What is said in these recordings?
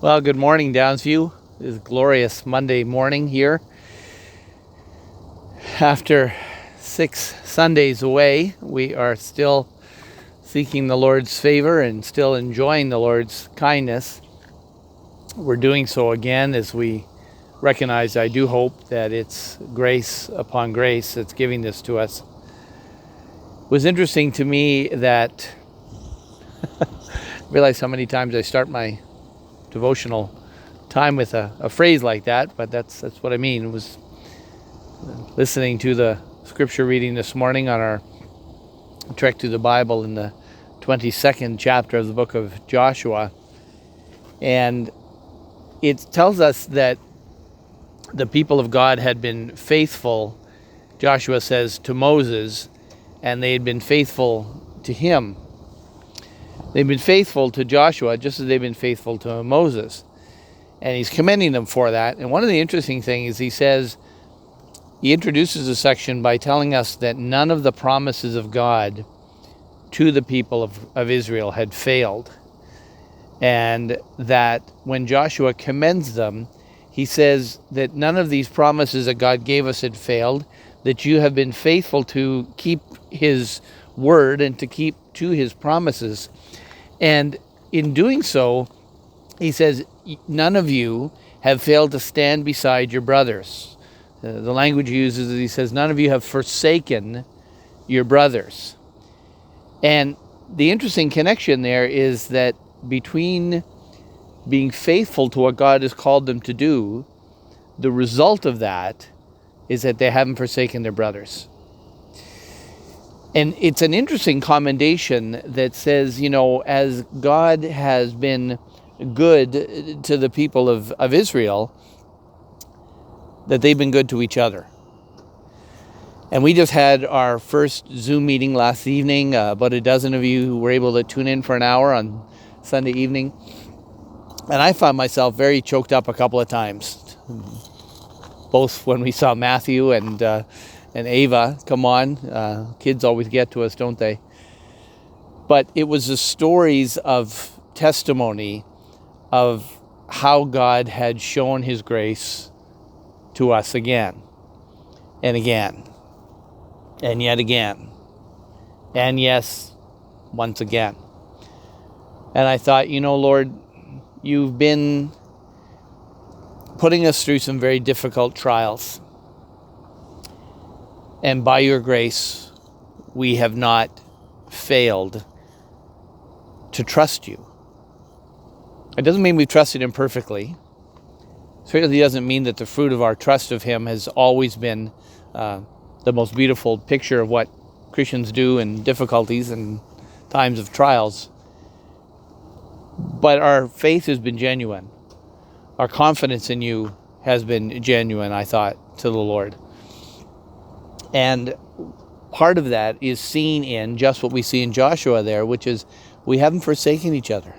Well, good morning, Downsview. It is a glorious Monday morning here. After 6 Sundays away, we are still seeking the Lord's favor and still enjoying the Lord's kindness. We're doing so again as we recognize, I do hope, that it's grace upon grace that's giving this to us. It was interesting to me that I realize how many times I start my devotional time with a phrase like that, but that's what I mean. It was listening to the scripture reading this morning on our trek through the Bible in the 22nd chapter of the book of Joshua, and it tells us that the people of God had been faithful, Joshua says, to Moses, and they had been faithful to him. They've been faithful to Joshua just as they've been faithful to Moses. And he's commending them for that. And one of the interesting things he introduces a section by telling us that none of the promises of God to the people of Israel had failed. And that when Joshua commends them, he says that none of these promises that God gave us had failed, that you have been faithful to keep his word and to keep to his promises. And in doing so, he says, none of you have failed to stand beside your brothers. The language he uses is, he says, none of you have forsaken your brothers. And the interesting connection there is that between being faithful to what God has called them to do, the result of that is that they haven't forsaken their brothers. And it's an interesting commendation that says, as God has been good to the people of Israel, that they've been good to each other. And we just had our first Zoom meeting last evening. About a dozen of you who were able to tune in for an hour on Sunday evening. And I found myself very choked up a couple of times, both when we saw Matthew and Ava come on. Kids always get to us, don't they? But it was the stories of testimony of how God had shown his grace to us again and again and yet again. And yes, once again. And I thought, Lord, you've been putting us through some very difficult trials. And by your grace, we have not failed to trust you. It doesn't mean we've trusted him perfectly. It certainly doesn't mean that the fruit of our trust of him has always been the most beautiful picture of what Christians do in difficulties and times of trials. But our faith has been genuine. Our confidence in you has been genuine, I thought, to the Lord. And part of that is seen in just what we see in Joshua there, which is we haven't forsaken each other.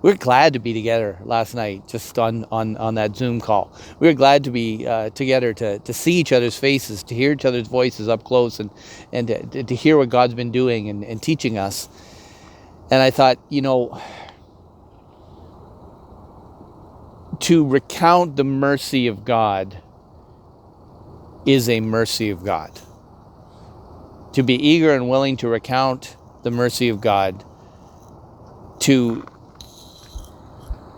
We're glad to be together last night, just on that Zoom call. We were glad to be together to see each other's faces, to hear each other's voices up close, and to hear what God's been doing and teaching us. And I thought, to recount the mercy of God is a mercy of God. To be eager and willing to recount the mercy of God, to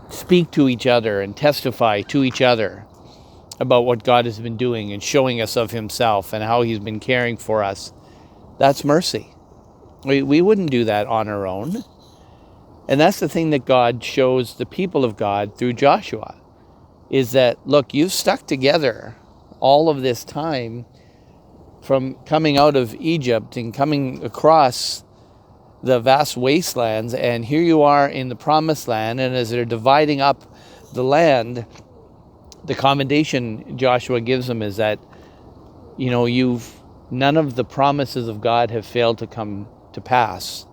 speak to each other and testify to each other about what God has been doing and showing us of himself and how he's been caring for us, that's mercy. We wouldn't do that on our own. And that's the thing that God shows the people of God through Joshua, is that, look, you've stuck together all of this time from coming out of Egypt and coming across the vast wastelands, and here you are in the promised land, and as they're dividing up the land, the commendation Joshua gives them is that, none of the promises of God have failed to come to pass.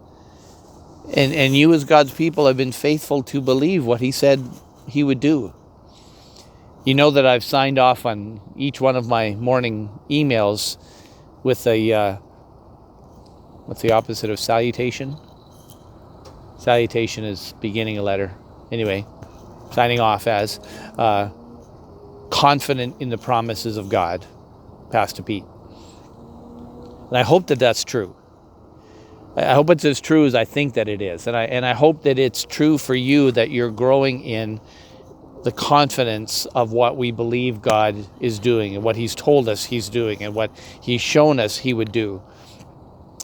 And you as God's people have been faithful to believe what he said he would do. You know that I've signed off on each one of my morning emails with what's the opposite of salutation? Salutation is beginning a letter. Anyway, signing off as confident in the promises of God, Pastor Pete. And I hope that that's true. I hope it's as true as I think that it is. And I hope that it's true for you, that you're growing in the confidence of what we believe God is doing and what he's told us he's doing and what he's shown us he would do.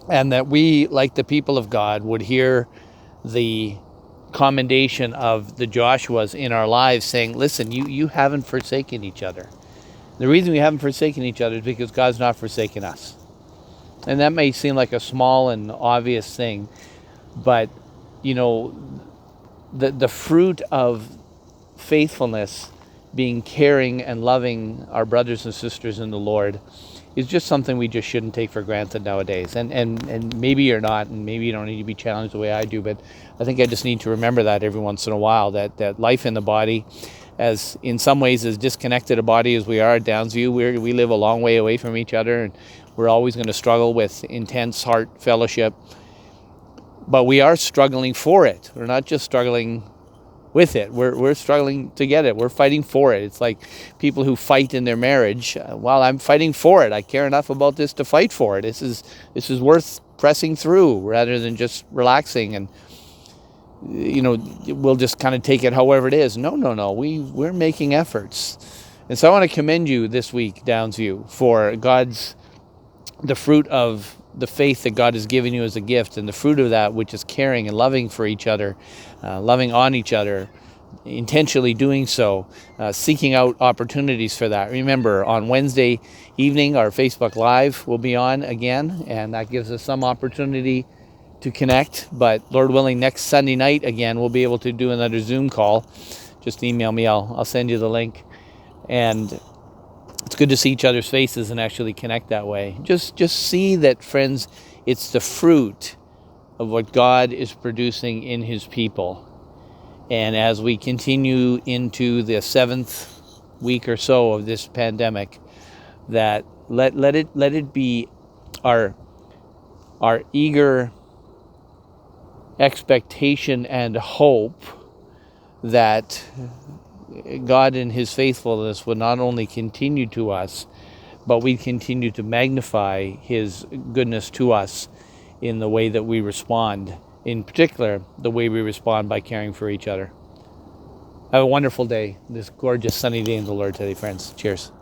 And that we, like the people of God, would hear the commendation of the Joshuas in our lives saying, listen, you haven't forsaken each other. The reason we haven't forsaken each other is because God's not forsaken us. And that may seem like a small and obvious thing, but, you know, the fruit of faithfulness, being caring and loving our brothers and sisters in the Lord, is just something we just shouldn't take for granted nowadays. And maybe you're not, and maybe you don't need to be challenged the way I do, but I think I just need to remember that every once in a while, that life in the body, as in some ways as disconnected a body as we are at Downsview, we live a long way away from each other, and we're always going to struggle with intense heart fellowship. But we are struggling for it. We're not just struggling with it. We're struggling to get it. We're fighting for it. It's like people who fight in their marriage. Well, I'm fighting for it. I care enough about this to fight for it. This is worth pressing through rather than just relaxing and, you know, we'll just kind of take it however it is. No. We're making efforts. And so I want to commend you this week, Downsview, for the fruit of the faith that God has given you as a gift, and the fruit of that, which is caring and loving for each other, loving on each other, intentionally doing so, seeking out opportunities for that. Remember, on Wednesday evening, our Facebook Live will be on again, and that gives us some opportunity to connect. But Lord willing, next Sunday night again, we'll be able to do another Zoom call. Just email me. I'll send you the link. And it's good to see each other's faces and actually connect that way. Just see that, friends, it's the fruit of what God is producing in his people. And as we continue into the 7th week or so of this pandemic, that let it be our eager expectation and hope that God in his faithfulness would not only continue to us, but we continue to magnify his goodness to us in the way that we respond, in particular, the way we respond by caring for each other. Have a wonderful day, this gorgeous sunny day in the Lord today, friends. Cheers.